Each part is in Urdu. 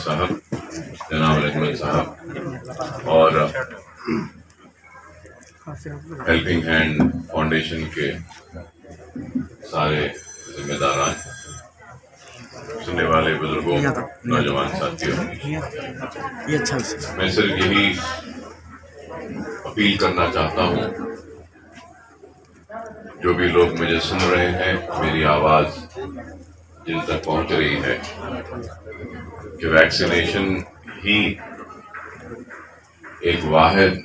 صاحب، جناب احمد صاحب اور ہیلپنگ ہینڈ فاؤنڈیشن کے سارے ذمہ داران، سننے والے بزرگوں، نوجوان ساتھیوں، میں صرف یہی اپیل کرنا چاہتا ہوں، جو بھی لوگ مجھے سن رہے ہیں، میری آواز جن تک پہنچ رہی ہے، کہ ویکسینیشن ہی ایک واحد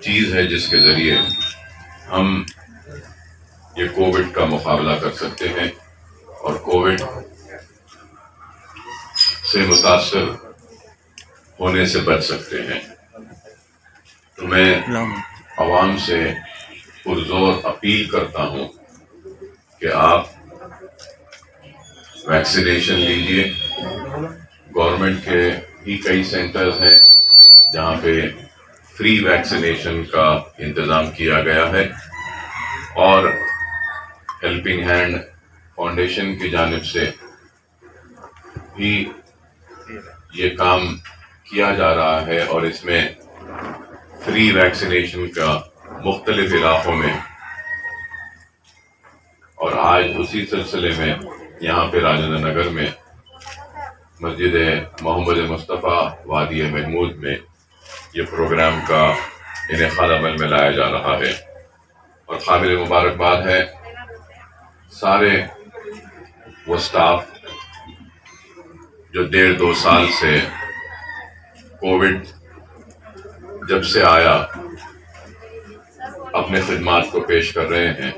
چیز ہے جس کے ذریعے ہم یہ کووڈ کا مقابلہ کر سکتے ہیں اور کووڈ سے متاثر ہونے سے بچ سکتے ہیں۔ تو میں عوام سے پرزور اپیل کرتا ہوں کہ آپ ویکسینیشن لیجئے۔ گورنمنٹ کے ہی کئی سینٹرز ہیں جہاں پہ فری ویکسینیشن کا انتظام کیا گیا ہے، اور ہیلپنگ ہینڈ فاؤنڈیشن کی جانب سے بھی یہ کام کیا جا رہا ہے، اور اس میں فری ویکسینیشن کا مختلف علاقوں میں، اور آج اسی سلسلے میں یہاں پہ راجندر نگر میں مسجد محمد مصطفیٰ وادی محمود میں یہ پروگرام کا انعقاد عمل میں لایا جا رہا ہے، اور قابل مبارکباد ہے سارے وہ سٹاف جو 1.5-2 سال سے کووڈ جب سے آیا اپنے خدمات کو پیش کر رہے ہیں،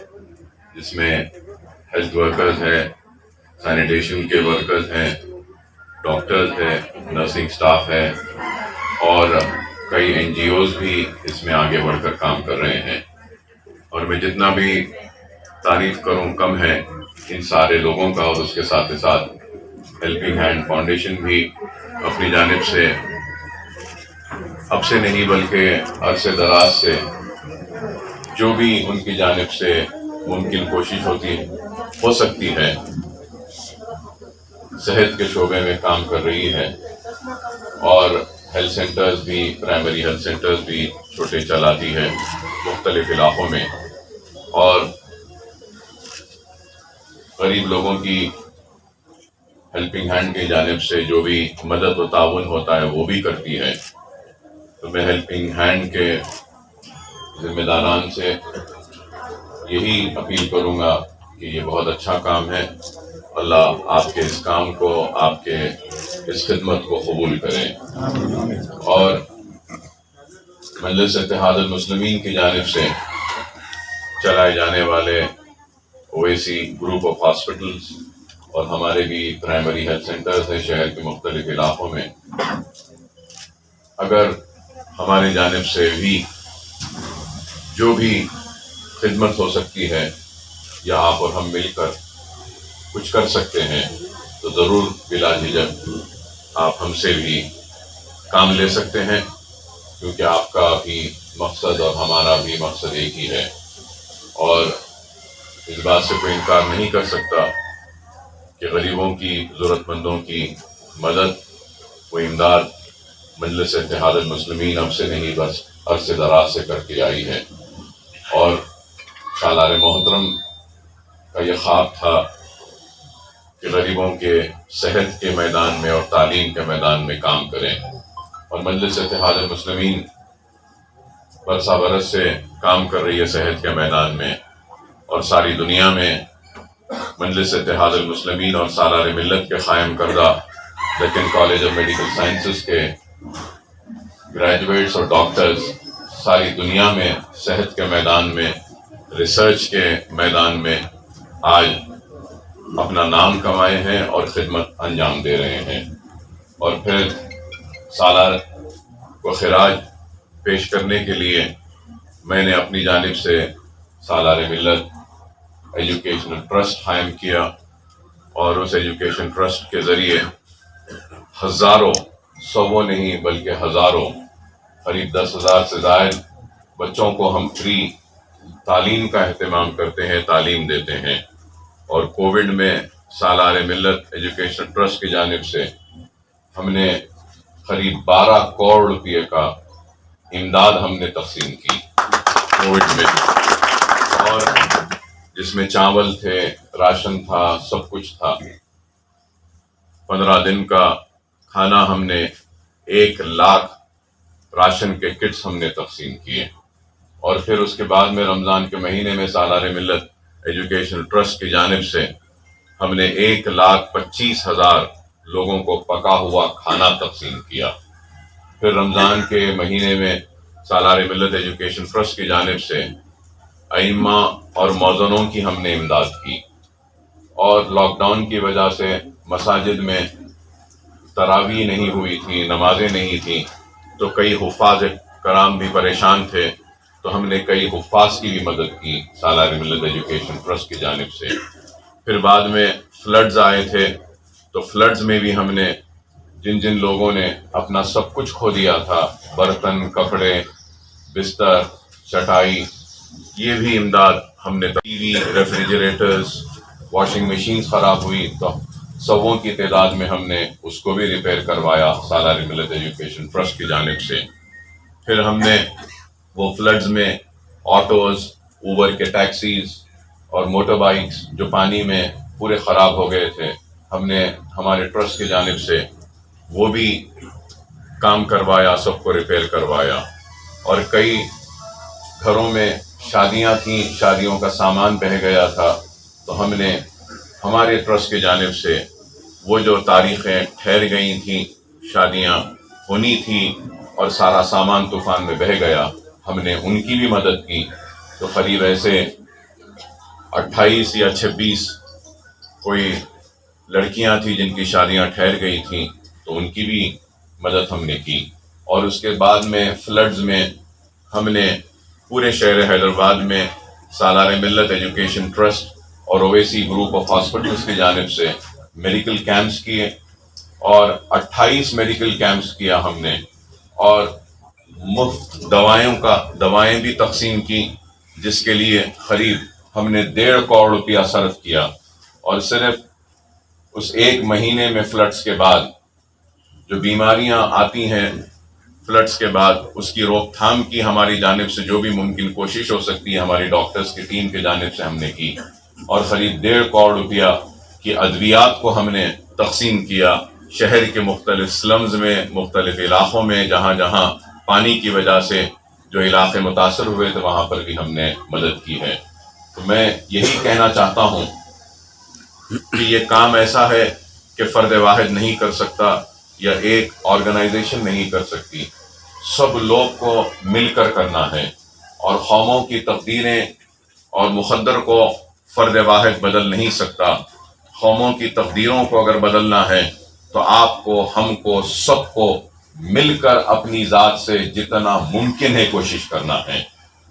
جس میں ہیلتھ ورکرز ہیں، سینیٹیشن کے ورکرز ہیں، ڈاکٹرز ہیں، نرسنگ سٹاف ہے، اور کئی NGOs بھی اس میں آگے بڑھ کر کام کر رہے ہیں، اور میں جتنا بھی تعریف کروں کم ہے ان سارے لوگوں کا، اور اس کے ساتھ ساتھ ہیلپنگ ہینڈ فاؤنڈیشن بھی اپنی جانب سے اب سے نہیں بلکہ عرصے دراز سے جو بھی ان کی جانب سے ممکن کوشش ہو سکتی ہے، صحت کے شعبے میں کام کر رہی ہے، اور ہیلتھ سینٹرز بھی، پرائمری ہیلتھ سینٹرز بھی چھوٹے چلاتی ہے مختلف علاقوں میں، اور غریب لوگوں کی ہیلپنگ ہینڈ کی جانب سے جو بھی مدد و تعاون ہوتا ہے وہ بھی کرتی ہے۔ تو میں ہیلپنگ ہینڈ کے ذمہ داران سے یہی اپیل کروں گا کہ یہ بہت اچھا کام ہے، اللہ آپ کے اس کام کو، آپ کے اس خدمت کو قبول کرے، اور مجلس اتحاد المسلمین کی جانب سے چلائے جانے والے OAC گروپ آف ہاسپٹلز اور ہمارے بھی پرائمری ہیلتھ سینٹرز ہیں شہر کے مختلف علاقوں میں، اگر ہماری جانب سے بھی جو بھی خدمت ہو سکتی ہے یا آپ اور ہم مل کر کچھ کر سکتے ہیں، تو ضرور بلا جھجک آپ ہم سے بھی کام لے سکتے ہیں، کیونکہ آپ کا بھی مقصد اور ہمارا بھی مقصد ایک ہی ہے، اور اس بات سے کوئی انکار نہیں کر سکتا کہ غریبوں کی، ضرورت مندوں کی مدد و امداد مجلس اتحاد المسلمین اب سے نہیں بس عرصے دراز سے کرتی آئی ہے، اور سالار محترم کا یہ خواب تھا کہ غریبوں کے صحت کے میدان میں اور تعلیم کے میدان میں کام کریں، اور مجلس اتحاد المسلمین برسا برس سے کام کر رہی ہے صحت کے میدان میں، اور ساری دنیا میں مجلس اتحاد المسلمین اور سالار ملت کے قائم کردہ Deccan college of medical sciences کے گریجویٹس اور ڈاکٹرز ساری دنیا میں صحت کے میدان میں، ریسرچ کے میدان میں آج اپنا نام کمائے ہیں اور خدمت انجام دے رہے ہیں، اور پھر سالار کو خراج پیش کرنے کے لیے میں نے اپنی جانب سے سالار ملت ایجوکیشنل ٹرسٹ قائم کیا، اور اس ایجوکیشن ٹرسٹ کے ذریعے ہزاروں، سووں نہیں بلکہ ہزاروں، قریب 10,000 سے زائد بچوں کو ہم فری تعلیم کا اہتمام کرتے ہیں، تعلیم دیتے ہیں، اور کووڈ میں سالار ملت ایجوکیشن ٹرسٹ کی جانب سے ہم نے قریب 12 کروڑ روپے کا امداد ہم نے تقسیم کی کووڈ میں، اور جس میں چاول تھے، راشن تھا، سب کچھ تھا۔ 15 دن کا کھانا ہم نے 1 لاکھ راشن کے کٹس ہم نے تقسیم کیے، اور پھر اس کے بعد میں رمضان کے مہینے میں سالار ملت ایجوکیشن ٹرسٹ کی جانب سے ہم نے 1,25,000 لوگوں کو پکا ہوا کھانا تقسیم کیا۔ پھر رمضان کے مہینے میں سالار ملت ایجوکیشن ٹرسٹ کی جانب سے ائمہ اور مؤذنوں کی ہم نے امداد کی، اور لاک ڈاؤن کی وجہ سے مساجد میں تراویح نہیں ہوئی تھی، نمازیں نہیں تھیں، تو کئی حفاظ کرام بھی پریشان تھے، تو ہم نے کئی حفاظ کی بھی مدد کی سالار ملت ایجوکیشن ٹرسٹ کی جانب سے۔ پھر بعد میں فلڈز آئے تھے، تو فلڈز میں بھی ہم نے جن لوگوں نے اپنا سب کچھ کھو دیا تھا، برتن، کپڑے، بستر، چٹائی، یہ بھی امداد ہم نے، T V, refrigerators, washing machines خراب ہوئی تو 100 کی تعداد میں ہم نے اس کو بھی ریپیئر کروایا سالار ملت ایجوکیشن ٹرسٹ کی جانب سے۔ پھر ہم نے وہ فلڈز میں آٹوز، اوبر کے ٹیکسیز اور موٹر بائکس جو پانی میں پورے خراب ہو گئے تھے، ہم نے ہمارے ٹرسٹ کی جانب سے وہ بھی کام کروایا، سب کو ریپیئر کروایا۔ اور کئی گھروں میں شادیاں تھیں، شادیوں کا سامان بہہ گیا تھا، تو ہم نے ہمارے ٹرسٹ کی جانب سے وہ جو تاریخیں ٹھہر گئی تھیں، شادیاں ہونی تھیں اور سارا سامان طوفان میں بہہ گیا، ہم نے ان کی بھی مدد کی۔ تو قریب ایسے 28 یا 26 کوئی لڑکیاں تھیں جن کی شادیاں ٹھہر گئی تھیں، تو ان کی بھی مدد ہم نے کی۔ اور اس کے بعد میں فلڈز میں ہم نے پورے شہر حیدرآباد میں سالار ملت ایجوکیشن ٹرسٹ اور اویسی گروپ آف ہاسپٹلس کی جانب سے میڈیکل کیمپس کیے، اور 28 میڈیکل کیمپس کیا ہم نے، اور مفت دوائیں بھی تقسیم کی، جس کے لیے قریب ہم نے 1.5 کروڑ روپیہ صرف کیا۔ اور صرف اس 1 مہینے میں فلڈز کے بعد جو بیماریاں آتی ہیں فلڈز کے بعد، اس کی روک تھام کی ہماری جانب سے جو بھی ممکن کوشش ہو سکتی ہے ہماری ڈاکٹرز کی ٹیم کی جانب سے ہم نے کی، اور قریب 1.5 کروڑ روپیہ کی ادویات کو ہم نے تقسیم کیا شہر کے مختلف سلمز میں، مختلف علاقوں میں، جہاں جہاں پانی کی وجہ سے جو علاقے متاثر ہوئے تھے وہاں پر بھی ہم نے مدد کی ہے۔ تو میں یہی کہنا چاہتا ہوں کہ یہ کام ایسا ہے کہ فرد واحد نہیں کر سکتا یا ایک آرگنائزیشن نہیں کر سکتی، سب لوگ کو مل کر کرنا ہے، اور قوموں کی تقدیریں اور مقدر کو فرد واحد بدل نہیں سکتا۔ قوموں کی تقدیروں کو اگر بدلنا ہے تو آپ کو، ہم کو، سب کو مل کر اپنی ذات سے جتنا ممکن ہے کوشش کرنا ہے۔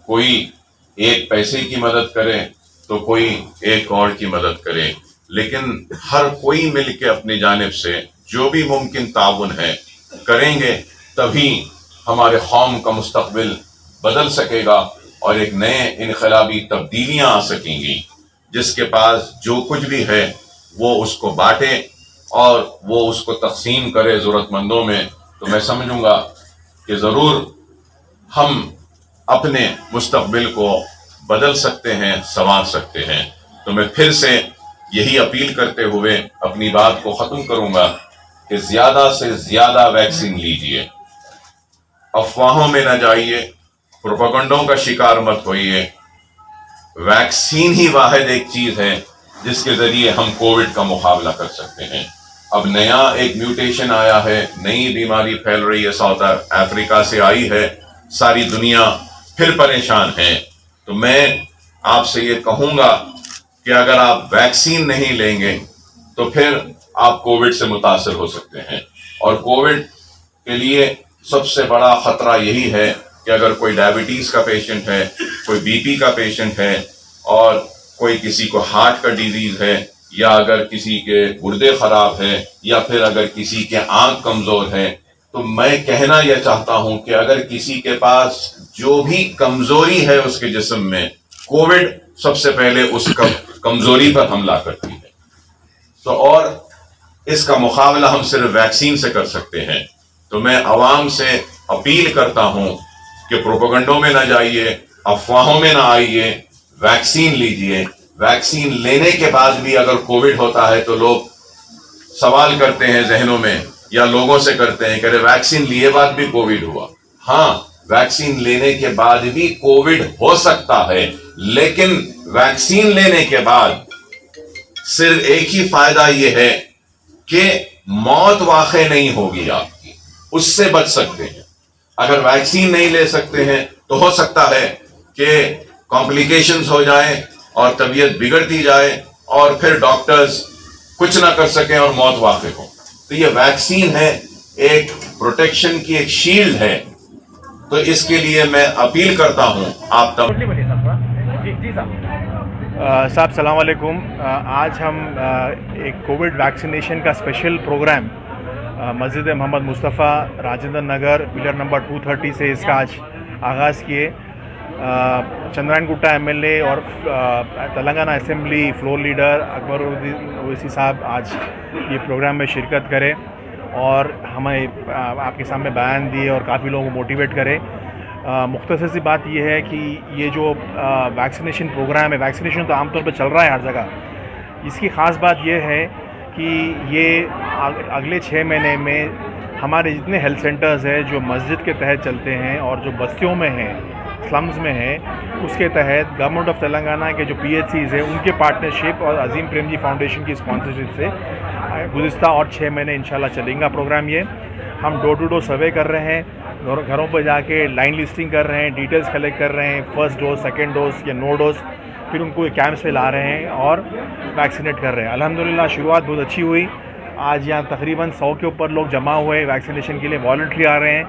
کوئی ایک پیسے کی مدد کرے تو کوئی ایک اور کی مدد کرے، لیکن ہر کوئی مل کے اپنی جانب سے جو بھی ممکن تعاون ہے کریں گے، تبھی ہمارے قوم کا مستقبل بدل سکے گا اور ایک نئے انقلابی تبدیلیاں آ سکیں گی۔ جس کے پاس جو کچھ بھی ہے وہ اس کو بانٹے اور وہ اس کو تقسیم کرے ضرورت مندوں میں، تو میں سمجھوں گا کہ ضرور ہم اپنے مستقبل کو بدل سکتے ہیں، سنوار سکتے ہیں۔ تو میں پھر سے یہی اپیل کرتے ہوئے اپنی بات کو ختم کروں گا کہ زیادہ سے زیادہ ویکسین لیجئے، افواہوں میں نہ جائیے، پروپیگنڈوں کا شکار مت ہوئیے۔ ویکسین ہی واحد ایک چیز ہے جس کے ذریعے ہم کووڈ کا مقابلہ کر سکتے ہیں۔ اب نیا ایک میوٹیشن آیا ہے، نئی بیماری پھیل رہی ہے، ساؤتھ افریقہ سے آئی ہے، ساری دنیا پھر پریشان ہے۔ تو میں آپ سے یہ کہوں گا کہ اگر آپ ویکسین نہیں لیں گے تو پھر آپ کووڈ سے متاثر ہو سکتے ہیں، اور کووڈ کے لیے سب سے بڑا خطرہ یہی ہے کہ اگر کوئی ڈائبٹیز کا پیشنٹ ہے، کوئی بی پی کا پیشنٹ ہے، اور کوئی کسی کو ہارٹ کا ڈیزیز ہے، یا اگر کسی کے گردے خراب ہیں، یا پھر اگر کسی کے آنکھ کمزور ہے، تو میں کہنا یہ چاہتا ہوں کہ اگر کسی کے پاس جو بھی کمزوری ہے اس کے جسم میں، کووڈ سب سے پہلے اس کمزوری پر حملہ کرتی ہے۔ تو اور اس کا مقابلہ ہم صرف ویکسین سے کر سکتے ہیں. تو میں عوام سے اپیل کرتا ہوں کہ پروپیگنڈوں میں نہ جائیے، افواہوں میں نہ آئیے، ویکسین لیجئے. ویکسین لینے کے بعد بھی اگر کووڈ ہوتا ہے تو لوگ سوال کرتے ہیں ذہنوں میں، یا لوگوں سے کرتے ہیں کہ ویکسین لیے بعد بھی کووڈ ہوا. ہاں، ویکسین لینے کے بعد بھی کووڈ ہو سکتا ہے، لیکن ویکسین لینے کے بعد صرف ایک ہی فائدہ یہ ہے کہ موت واقع نہیں ہوگی آپ کی، اس سے بچ سکتے ہیں. اگر ویکسین نہیں لے سکتے ہیں تو ہو سکتا ہے کہ کمپلیکیشنز ہو جائیں اور طبیعت بگڑتی جائے اور پھر ڈاکٹرز کچھ نہ کر سکیں اور موت واقع ہو. تو یہ ویکسین ہے، ایک پروٹیکشن کی ایک شیلڈ ہے. تو اس کے لیے میں اپیل کرتا ہوں آپ تب. صاحب السلام علیکم. آج ہم ایک کووڈ ویکسینیشن کا اسپیشل پروگرام مسجد محمد مصطفیٰ راجندر نگر پلر نمبر 230 سے اس کا آج آغاز کیے. چندرائن گٹا ایم ایل اے اور تلنگانہ اسمبلی فلور لیڈر اکبر اویسی صاحب آج یہ پروگرام میں شرکت کرے اور ہمیں آپ کے سامنے بیان دیے اور کافی لوگوں کو موٹیویٹ کرے. مختصر سی بات یہ ہے کہ یہ جو ویکسینیشن پروگرام ہے، ویکسینیشن تو عام طور پہ چل رہا ہے ہر جگہ، اس کی خاص بات یہ ہے کہ یہ اگلے 6 مہینے میں ہمارے جتنے ہیلتھ سینٹرز ہیں جو مسجد کے تحت چلتے ہیں اور جو بستیوں میں ہیں، سلمز میں ہیں، اس کے تحت گورنمنٹ آف تلنگانہ کے جو پی ایچ سیز ہیں ان کے پارٹنرشپ اور عظیم پریم جی فاؤنڈیشن کی اسپانسرشپ سے گزشتہ اور 6 مہینے انشاءاللہ چلیں گا پروگرام. یہ ہم ڈور ٹو ڈور سروے کر رہے ہیں، گھروں پہ جا کے لائن لسٹنگ کر رہے ہیں، ڈیٹیلز کلیکٹ کر رہے ہیں، فرسٹ ڈوز، سیکنڈ ڈوز یا نو ڈوز، پھر ان کو کیمپس پہ لا رہے ہیں اور ویکسینیٹ کر رہے ہیں. الحمدللہ شروعات بہت اچھی ہوئی. آج یہاں تقریباً 100 کے اوپر لوگ جمع ہوئے ویکسینیشن کے لیے، والنٹری آ رہے ہیں.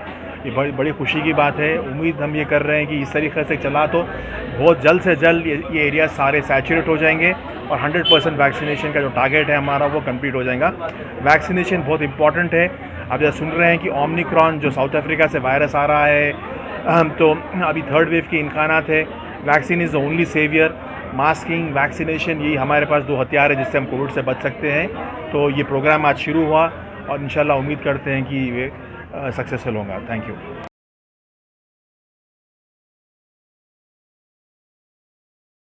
یہ بڑی خوشی کی بات ہے. امید ہم یہ کر رہے ہیں کہ اس طریقے سے چلا تو بہت جلد سے جلد یہ ایریا سارے سیچوریٹ ہو جائیں گے اور 100% ویکسینیشن کا جو ٹارگیٹ ہے ہمارا وہ کمپلیٹ ہو جائے گا. ویکسینیشن بہت امپورٹنٹ ہے. آپ جیسا سن رہے ہیں کہ اومنیکرون جو ساؤتھ افریقہ سے وائرس آ رہا ہے، تو ابھی 3rd ویو کے امکانات ہے. Vaccine is the only severe. Masking, vaccination, یہی ہمارے پاس 2 ہتھیار ہیں جس سے ہم کووڈ سے بچ سکتے ہیں. تو یہ پروگرام آج شروع ہوا اور انشاءاللہ امید کرتے ہیں کہ یہ سکسیسفل ہوگا. Thank you.